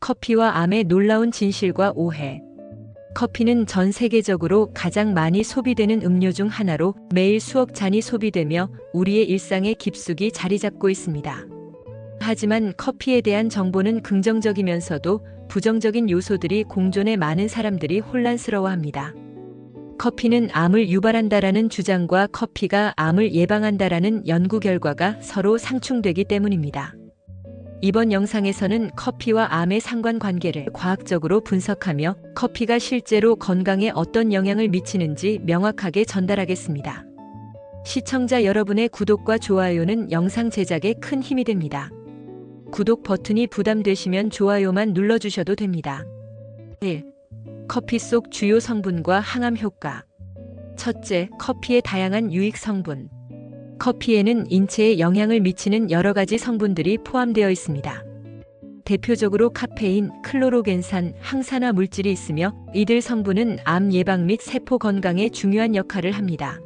커피와 암의 놀라운 진실과 오해. 커피는 전 세계적으로 가장 많이 소비되는 음료 중 하나로 매일 수억 잔이 소비되며 우리의 일상에 깊숙이 자리 잡고 있습니다. 하지만 커피에 대한 정보는 긍정적이면서도 부정적인 요소들이 공존해 많은 사람들이 혼란스러워합니다. 커피는 암을 유발한다라는 주장과 커피가 암을 예방한다라는 연구 결과가 서로 상충되기 때문입니다. 이번 영상에서는 커피와 암의 상관관계를 과학적으로 분석하며 커피가 실제로 건강에 어떤 영향을 미치는지 명확하게 전달하겠습니다. 시청자 여러분의 구독과 좋아요는 영상 제작에 큰 힘이 됩니다. 구독 버튼이 부담되시면 좋아요만 눌러주셔도 됩니다. 1. 커피 속 주요 성분과 항암 효과. 첫째, 커피의 다양한 유익 성분. 커피에는 인체에 영향을 미치는 여러 가지 성분들이 포함되어 있습니다. 대표적으로 카페인, 클로로겐산, 항산화 물질이 있으며 이들 성분은 암 예방 및 세포 건강에 중요한 역할을 합니다.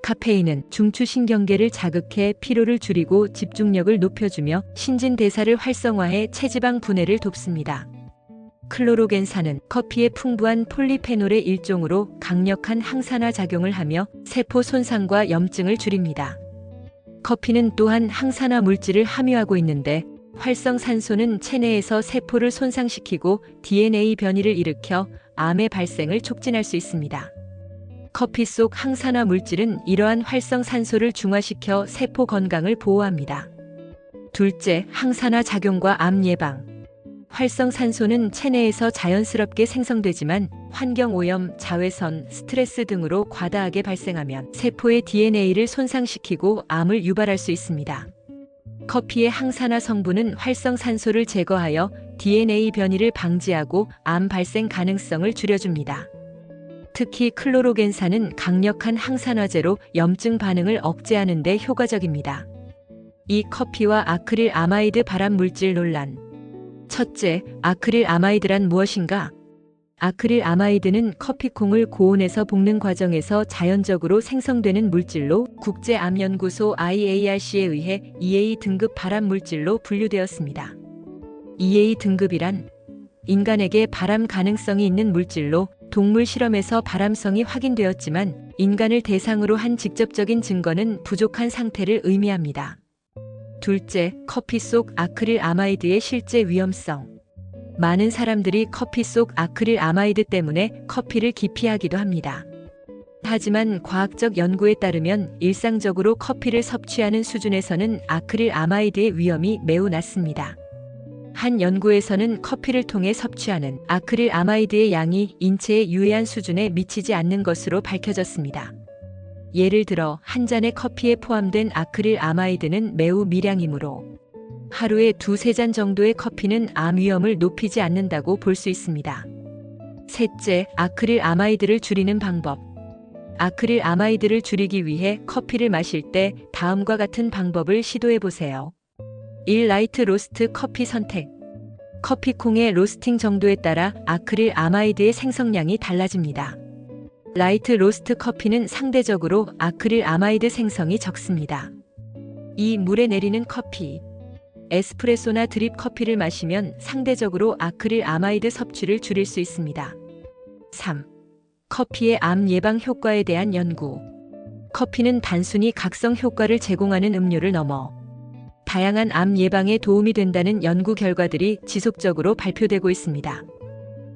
카페인은 중추신경계를 자극해 피로를 줄이고 집중력을 높여주며 신진대사를 활성화해 체지방 분해를 돕습니다. 클로로겐산은 커피의 풍부한 폴리페놀의 일종으로 강력한 항산화 작용을 하며 세포 손상과 염증을 줄입니다. 커피는 또한 항산화 물질을 함유하고 있는데 활성산소는 체내에서 세포를 손상시키고 DNA 변이를 일으켜 암의 발생을 촉진할 수 있습니다. 커피 속 항산화 물질은 이러한 활성산소를 중화시켜 세포 건강을 보호합니다. 둘째, 항산화 작용과 암 예방. 활성산소는 체내에서 자연스럽게 생성되지만 환경오염, 자외선, 스트레스 등으로 과다하게 발생하면 세포의 DNA를 손상시키고 암을 유발할 수 있습니다. 커피의 항산화 성분은 활성산소를 제거하여 DNA 변이를 방지하고 암 발생 가능성을 줄여줍니다. 특히 클로로겐산은 강력한 항산화제로 염증 반응을 억제하는 데 효과적입니다. 이 커피와 아크릴 아마이드 발암 물질 논란. 첫째, 아크릴 아마이드란 무엇인가? 아크릴 아마이드는 커피콩을 고온에서 볶는 과정에서 자연적으로 생성되는 물질로 국제암연구소 IARC에 의해 EA 등급 발암 물질로 분류되었습니다. EA 등급이란 인간에게 발암 가능성이 있는 물질로 동물 실험에서 발암성이 확인되었지만 인간을 대상으로 한 직접적인 증거는 부족한 상태를 의미합니다. 둘째, 커피 속 아크릴 아마이드의 실제 위험성. 많은 사람들이 커피 속 아크릴 아마이드 때문에 커피를 기피하기도 합니다. 하지만 과학적 연구에 따르면 일상적으로 커피를 섭취하는 수준에서는 아크릴 아마이드의 위험이 매우 낮습니다. 한 연구에서는 커피를 통해 섭취하는 아크릴 아마이드의 양이 인체에 유해한 수준에 미치지 않는 것으로 밝혀졌습니다. 예를 들어 한 잔의 커피에 포함된 아크릴 아마이드는 매우 미량이므로 하루에 2-3잔 정도의 커피는 암 위험을 높이지 않는다고 볼 수 있습니다. 셋째, 아크릴 아마이드를 줄이는 방법. 아크릴 아마이드를 줄이기 위해 커피를 마실 때 다음과 같은 방법을 시도해 보세요. 1. 라이트 로스트 커피 선택. 커피콩의 로스팅 정도에 따라 아크릴 아마이드의 생성량이 달라집니다. 라이트 로스트 커피는 상대적으로 아크릴 아마이드 생성이 적습니다. 2. 물에 내리는 커피. 에스프레소나 드립 커피를 마시면 상대적으로 아크릴 아마이드 섭취를 줄일 수 있습니다. 3. 커피의 암 예방 효과에 대한 연구. 커피는 단순히 각성 효과를 제공하는 음료를 넘어 다양한 암 예방에 도움이 된다는 연구 결과들이 지속적으로 발표되고 있습니다.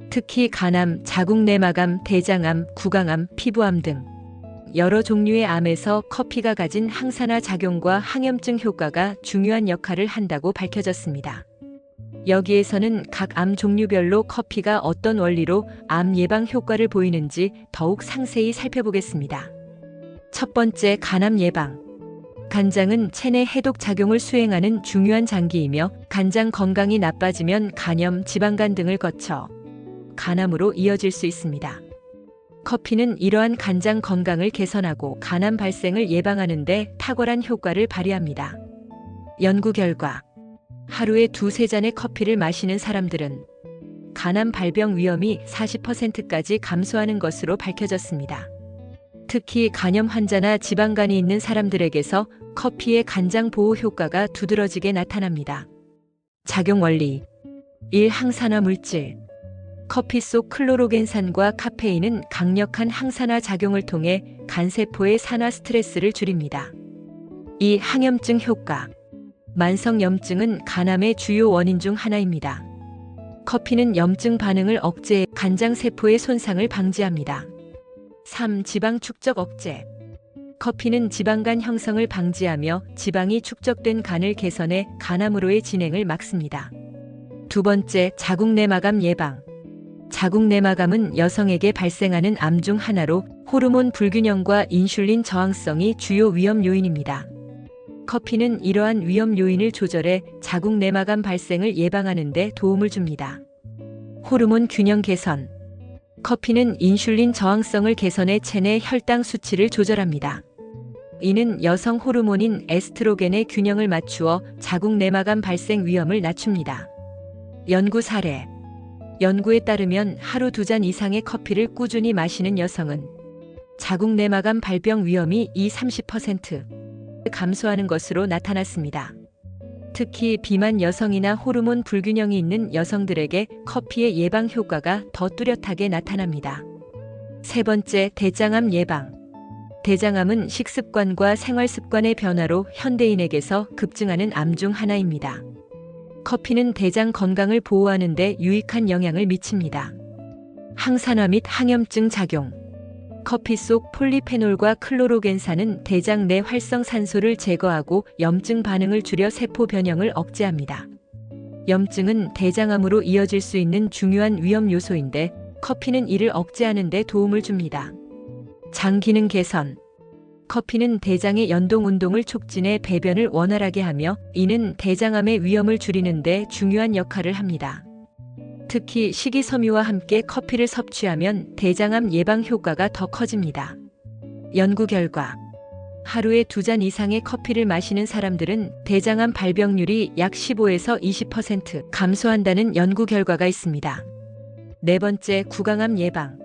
특히 간암, 자궁내막암, 대장암, 구강암, 피부암 등 여러 종류의 암에서 커피가 가진 항산화 작용과 항염증 효과가 중요한 역할을 한다고 밝혀졌습니다. 여기에서는 각 암 종류별로 커피가 어떤 원리로 암 예방 효과를 보이는지 더욱 상세히 살펴보겠습니다. 첫 번째, 간암 예방. 간장은 체내 해독 작용을 수행하는 중요한 장기이며 간장 건강이 나빠지면 간염, 지방간 등을 거쳐 간암으로 이어질 수 있습니다. 커피는 이러한 간장 건강을 개선하고 간암 발생을 예방하는 데 탁월한 효과를 발휘합니다. 연구 결과 하루에 2-3잔의 커피를 마시는 사람들은 간암 발병 위험이 40%까지 감소하는 것으로 밝혀졌습니다. 특히 간염 환자나 지방간이 있는 사람들에게서 커피의 간장 보호 효과가 두드러지게 나타납니다. 작용 원리. 1. 항산화 물질. 커피 속 클로로겐산과 카페인은 강력한 항산화 작용을 통해 간세포의 산화 스트레스를 줄입니다. 2. 항염증 효과. 만성 염증은 간암의 주요 원인 중 하나입니다. 커피는 염증 반응을 억제해 간장세포의 손상을 방지합니다. 3. 지방 축적 억제. 커피는 지방간 형성을 방지하며 지방이 축적된 간을 개선해 간암으로의 진행을 막습니다. 두 번째, 자궁내마감 예방. 자궁내마감은 여성에게 발생하는 암 중 하나로 호르몬 불균형과 인슐린 저항성이 주요 위험 요인입니다. 커피는 이러한 위험 요인을 조절해 자궁내마감 발생을 예방하는 데 도움을 줍니다. 호르몬 균형 개선. 커피는 인슐린 저항성을 개선해 체내 혈당 수치를 조절합니다. 이는 여성 호르몬인 에스트로겐의 균형을 맞추어 자궁내마감 발생 위험을 낮춥니다. 연구 사례. 연구에 따르면 하루 2잔 이상의 커피를 꾸준히 마시는 여성은 자궁내마감 발병 위험이 30% 감소하는 것으로 나타났습니다. 특히 비만 여성이나 호르몬 불균형이 있는 여성들에게 커피의 예방 효과가 더 뚜렷하게 나타납니다. 세 번째, 대장암 예방. 대장암은 식습관과 생활습관의 변화로 현대인에게서 급증하는 암 중 하나입니다. 커피는 대장 건강을 보호하는 데 유익한 영향을 미칩니다. 항산화 및 항염증 작용. 커피 속 폴리페놀과 클로로겐산은 대장 내 활성산소를 제거하고 염증 반응을 줄여 세포 변형을 억제합니다. 염증은 대장암으로 이어질 수 있는 중요한 위험 요소인데 커피는 이를 억제하는 데 도움을 줍니다. 장 기능 개선. 커피는 대장의 연동 운동을 촉진해 배변을 원활하게 하며 이는 대장암의 위험을 줄이는 데 중요한 역할을 합니다. 특히 식이섬유와 함께 커피를 섭취하면 대장암 예방 효과가 더 커집니다. 연구 결과. 하루에 2잔 이상의 커피를 마시는 사람들은 대장암 발병률이 약 15에서 20% 감소한다는 연구 결과가 있습니다. 네 번째, 구강암 예방.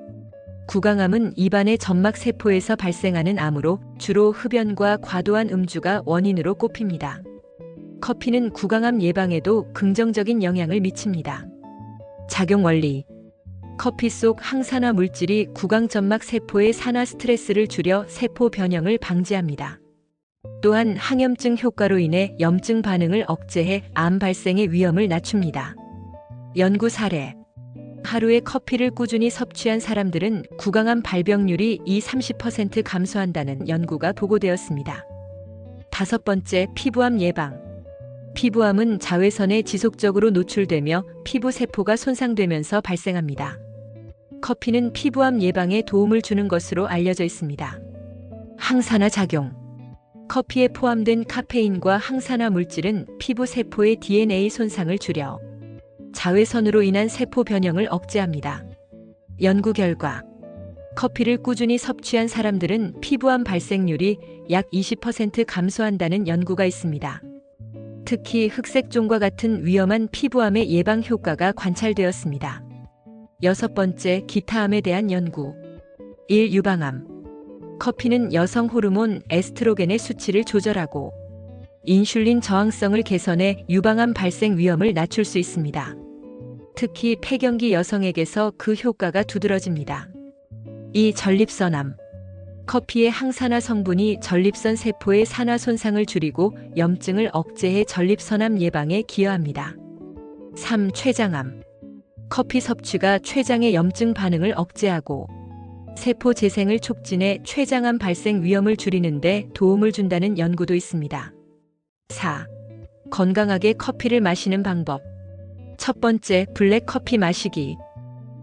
구강암은 입안의 점막 세포에서 발생하는 암으로 주로 흡연과 과도한 음주가 원인으로 꼽힙니다. 커피는 구강암 예방에도 긍정적인 영향을 미칩니다. 작용 원리. 커피 속 항산화 물질이 구강점막 세포의 산화 스트레스를 줄여 세포 변형을 방지합니다. 또한 항염증 효과로 인해 염증 반응을 억제해 암 발생의 위험을 낮춥니다. 연구 사례. 하루에 커피를 꾸준히 섭취한 사람들은 구강암 발병률이 30% 감소한다는 연구가 보고되었습니다. 다섯 번째, 피부암 예방. 피부암은 자외선에 지속적으로 노출되며 피부 세포가 손상되면서 발생합니다. 커피는 피부암 예방에 도움을 주는 것으로 알려져 있습니다. 항산화 작용. 커피에 포함된 카페인과 항산화 물질은 피부 세포의 DNA 손상을 줄여 자외선으로 인한 세포 변형을 억제합니다. 연구 결과. 커피를 꾸준히 섭취한 사람들은 피부암 발생률이 약 20% 감소한다는 연구가 있습니다. 특히 흑색종과 같은 위험한 피부암의 예방 효과가 관찰되었습니다. 여섯 번째, 기타암에 대한 연구. 1. 유방암. 커피는 여성 호르몬 에스트로겐의 수치를 조절하고 인슐린 저항성을 개선해 유방암 발생 위험을 낮출 수 있습니다. 특히 폐경기 여성에게서 그 효과가 두드러집니다. 2. 전립선암. 커피의 항산화 성분이 전립선 세포의 산화 손상을 줄이고 염증을 억제해 전립선암 예방에 기여합니다. 3. 췌장암. 커피 섭취가 췌장의 염증 반응을 억제하고 세포 재생을 촉진해 췌장암 발생 위험을 줄이는 데 도움을 준다는 연구도 있습니다. 4. 건강하게 커피를 마시는 방법. 첫 번째, 블랙 커피 마시기.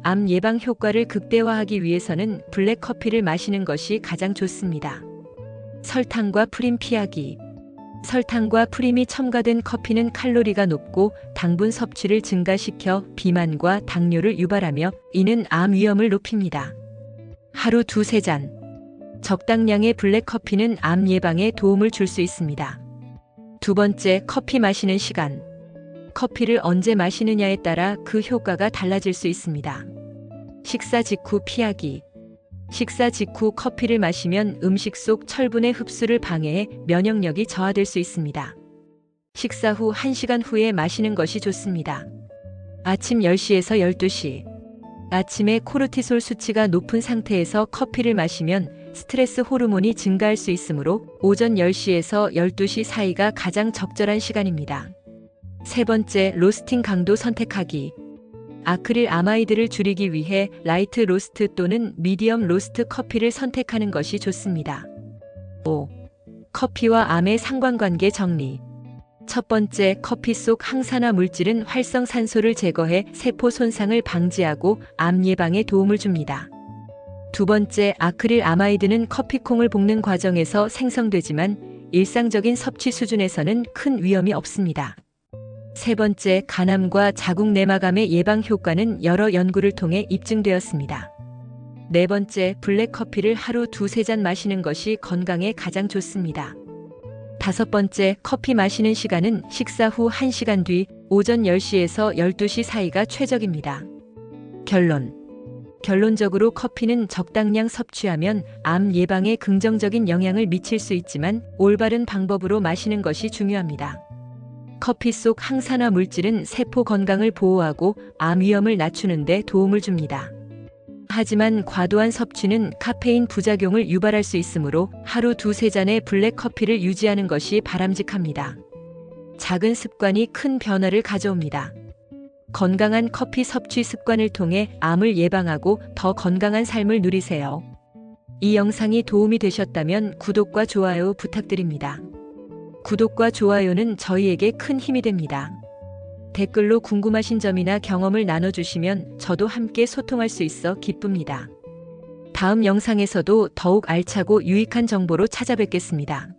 암 예방 효과를 극대화하기 위해서는 블랙 커피를 마시는 것이 가장 좋습니다. 설탕과 프림 피하기. 설탕과 프림이 첨가된 커피는 칼로리가 높고 당분 섭취를 증가시켜 비만과 당뇨를 유발하며 이는 암 위험을 높입니다. 하루 2-3잔. 적당량의 블랙 커피는 암 예방에 도움을 줄 수 있습니다. 두 번째, 커피 마시는 시간. 커피를 언제 마시느냐에 따라 그 효과가 달라질 수 있습니다. 식사 직후 피하기. 식사 직후 커피를 마시면 음식 속 철분의 흡수를 방해해 면역력이 저하될 수 있습니다. 식사 후 1시간 후에 마시는 것이 좋습니다. 아침 10시에서 12시. 아침에 코르티솔 수치가 높은 상태에서 커피를 마시면 스트레스 호르몬이 증가할 수 있으므로 오전 10시에서 12시 사이가 가장 적절한 시간입니다. 세 번째, 로스팅 강도 선택하기. 아크릴 아마이드를 줄이기 위해 라이트 로스트 또는 미디엄 로스트 커피를 선택하는 것이 좋습니다. 5. 커피와 암의 상관관계 정리. 첫 번째, 커피 속 항산화 물질은 활성산소를 제거해 세포 손상을 방지하고 암 예방에 도움을 줍니다. 두 번째, 아크릴 아마이드는 커피콩을 볶는 과정에서 생성되지만 일상적인 섭취 수준에서는 큰 위험이 없습니다. 세 번째, 간암과 자궁 내막암의 예방 효과는 여러 연구를 통해 입증되었습니다. 네 번째, 블랙커피를 하루 두세 잔 마시는 것이 건강에 가장 좋습니다. 다섯 번째, 커피 마시는 시간은 식사 후 1시간 뒤 오전 10시에서 12시 사이가 최적입니다. 결론적으로 커피는 적당량 섭취하면 암 예방에 긍정적인 영향을 미칠 수 있지만 올바른 방법으로 마시는 것이 중요합니다. 커피 속 항산화 물질은 세포 건강을 보호하고 암 위험을 낮추는 데 도움을 줍니다. 하지만 과도한 섭취는 카페인 부작용을 유발할 수 있으므로 하루 두세 잔의 블랙커피를 유지하는 것이 바람직합니다. 작은 습관이 큰 변화를 가져옵니다. 건강한 커피 섭취 습관을 통해 암을 예방하고 더 건강한 삶을 누리세요. 이 영상이 도움이 되셨다면 구독과 좋아요 부탁드립니다. 구독과 좋아요는 저희에게 큰 힘이 됩니다. 댓글로 궁금하신 점이나 경험을 나눠주시면 저도 함께 소통할 수 있어 기쁩니다. 다음 영상에서도 더욱 알차고 유익한 정보로 찾아뵙겠습니다.